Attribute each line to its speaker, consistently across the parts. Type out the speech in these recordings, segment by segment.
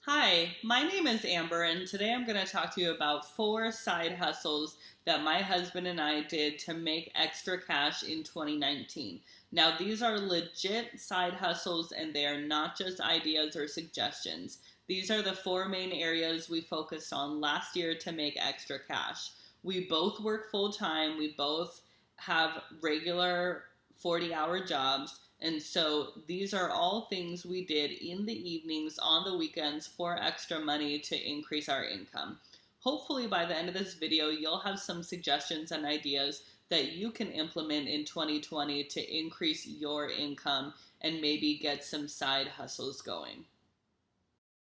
Speaker 1: Hi, my name is Amber, and today I'm going to talk to you about 4 side hustles that my husband and I did to make extra cash in 2019. Now, these are legit side hustles, and they are not just ideas or suggestions. These are the 4 main areas we focused on last year to make extra cash. We both work full time, we both have regular 40-hour jobs. And so these are all things we did in the evenings, on the weekends for extra money to increase our income. Hopefully, by the end of this video, you'll have some suggestions and ideas that you can implement in 2020 to increase your income and maybe get some side hustles going.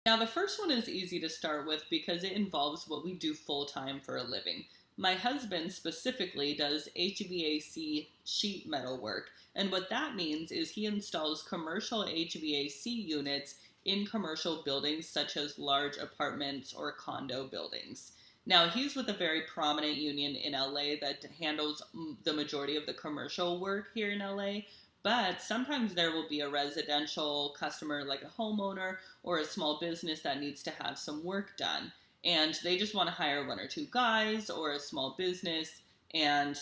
Speaker 1: Now, the first one is easy to start with because it involves what we do full time for a living. My husband specifically does HVAC sheet metal work, and what that means is he installs commercial HVAC units in commercial buildings such as large apartments or condo buildings. Now, he's with a very prominent union in LA that handles the majority of the commercial work here in LA, but sometimes there will be a residential customer, like a homeowner or a small business that needs to have some work done. And they just want to hire 1 or 2 guys or a small business and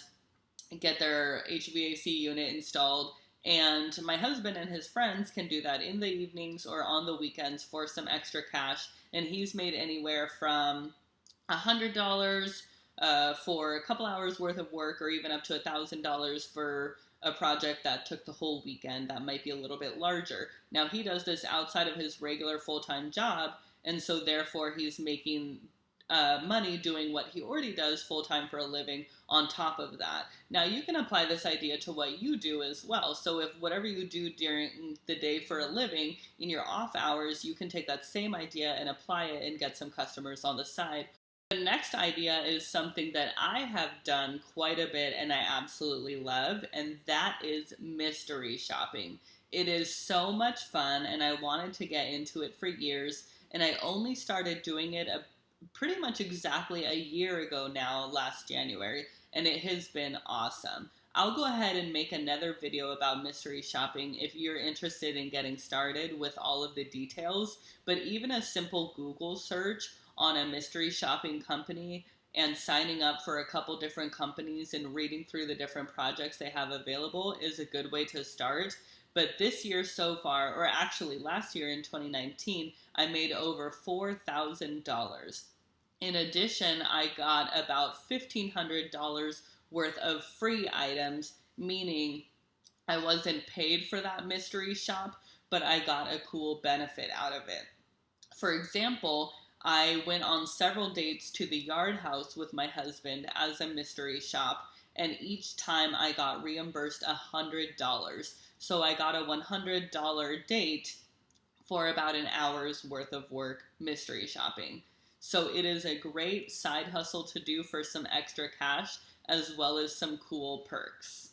Speaker 1: get their HVAC unit installed. And my husband and his friends can do that in the evenings or on the weekends for some extra cash. And he's made anywhere from $100 for a couple hours worth of work, or even up to $1,000 for a project that took the whole weekend that might be a little bit larger. Now, he does this outside of his regular full-time job, and so therefore he's making money doing what he already does full-time for a living on top of that. Now, you can apply this idea to what you do as well. So if whatever you do during the day for a living, in your off hours, you can take that same idea and apply it and get some customers on the side. The next idea is something that I have done quite a bit and I absolutely love, and that is mystery shopping. It is so much fun, and I wanted to get into it for years, and I only started doing it pretty much exactly a year ago now, last January, and it has been awesome. I'll go ahead and make another video about mystery shopping if you're interested in getting started with all of the details, but even a simple Google search on a mystery shopping company and signing up for a couple different companies and reading through the different projects they have available is a good way to start. But this year so far, or actually last year in 2019, I made over $4,000. In addition, I got about $1,500 worth of free items, meaning I wasn't paid for that mystery shop, but I got a cool benefit out of it. For example, I went on several dates to the Yard House with my husband as a mystery shop, and each time I got reimbursed $100. So I got a $100 date for about an hour's worth of work mystery shopping. So it is a great side hustle to do for some extra cash as well as some cool perks.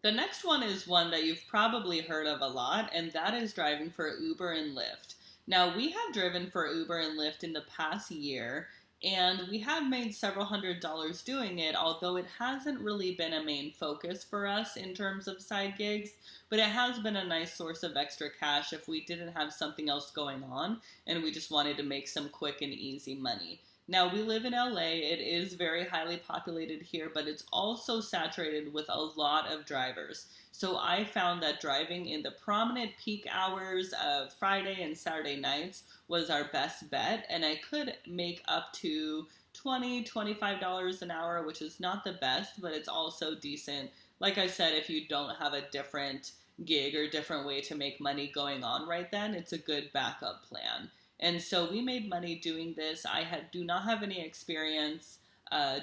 Speaker 1: The next one is one that you've probably heard of a lot, and that is driving for Uber and Lyft. Now, we have driven for Uber and Lyft in the past year, and we have made several $100s doing it, although it hasn't really been a main focus for us in terms of side gigs, but it has been a nice source of extra cash if we didn't have something else going on and we just wanted to make some quick and easy money. Now, we live in LA. It is very highly populated here, but it's also saturated with a lot of drivers. So I found that driving in the prominent peak hours of Friday and Saturday nights was our best bet, and I could make up to $25 an hour, which is not the best, but it's also decent. Like I said, if you don't have a different gig or different way to make money going on right then, it's a good backup plan. And so we made money doing this. Do not have any experience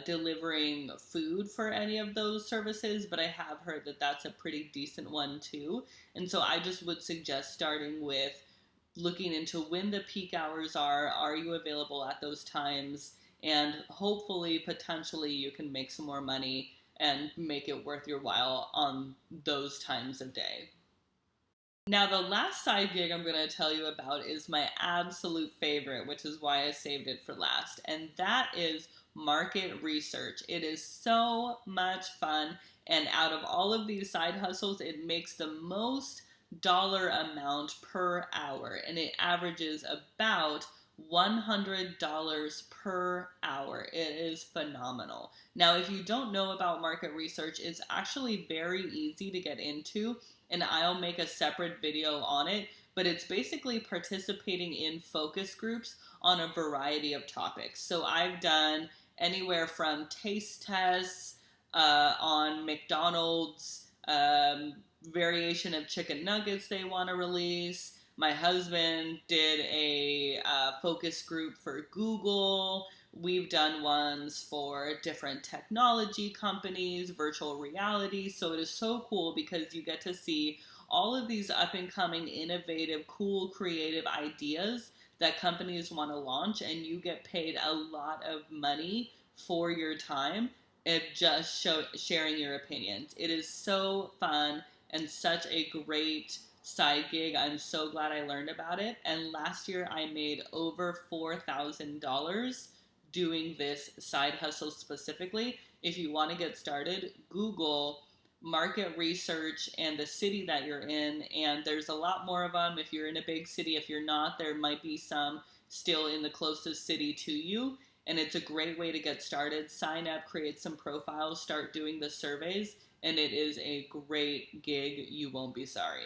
Speaker 1: delivering food for any of those services, but I have heard that that's a pretty decent one too. And so I just would suggest starting with looking into when the peak hours are you available at those times, and hopefully, potentially, you can make some more money and make it worth your while on those times of day. Now, the last side gig I'm going to tell you about is my absolute favorite, which is why I saved it for last, and that is market research. It is so much fun, and out of all of these side hustles, it makes the most dollar amount per hour, and it averages about $100 per hour. It is phenomenal. Now, if you don't know about market research, it's actually very easy to get into, and I'll make a separate video on it. But it's basically participating in focus groups on a variety of topics. So I've done anywhere from taste tests on McDonald's, variation of chicken nuggets they want to release. My husband did a focus group for Google. We've done ones for different technology companies, virtual reality. So it is so cool because you get to see all of these up and coming, innovative, cool, creative ideas that companies want to launch, and you get paid a lot of money for your time and just sharing your opinions. It is so fun and such a great side gig. I'm so glad I learned about it. And last year I made over $4,000 doing this side hustle specifically. If you want to get started, Google market research and the city that you're in, and there's a lot more of them. If you're in a big city, if you're not, there might be some still in the closest city to you, and it's a great way to get started. Sign up, create some profiles, start doing the surveys, and it is a great gig. You won't be sorry.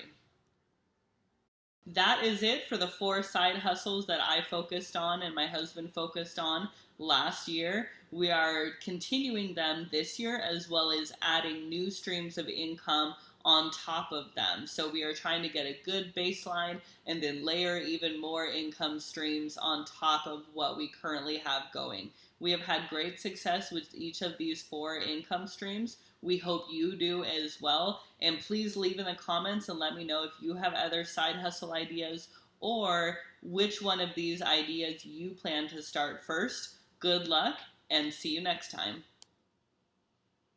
Speaker 1: That is it for the 4 side hustles that I focused on and my husband focused on last year. We are continuing them this year, as well as adding new streams of income on top of them. So we are trying to get a good baseline and then layer even more income streams on top of what we currently have going. We have had great success with each of these 4 income streams. We hope you do as well. And please leave in the comments and let me know if you have other side hustle ideas or which one of these ideas you plan to start first. Good luck and see you next time.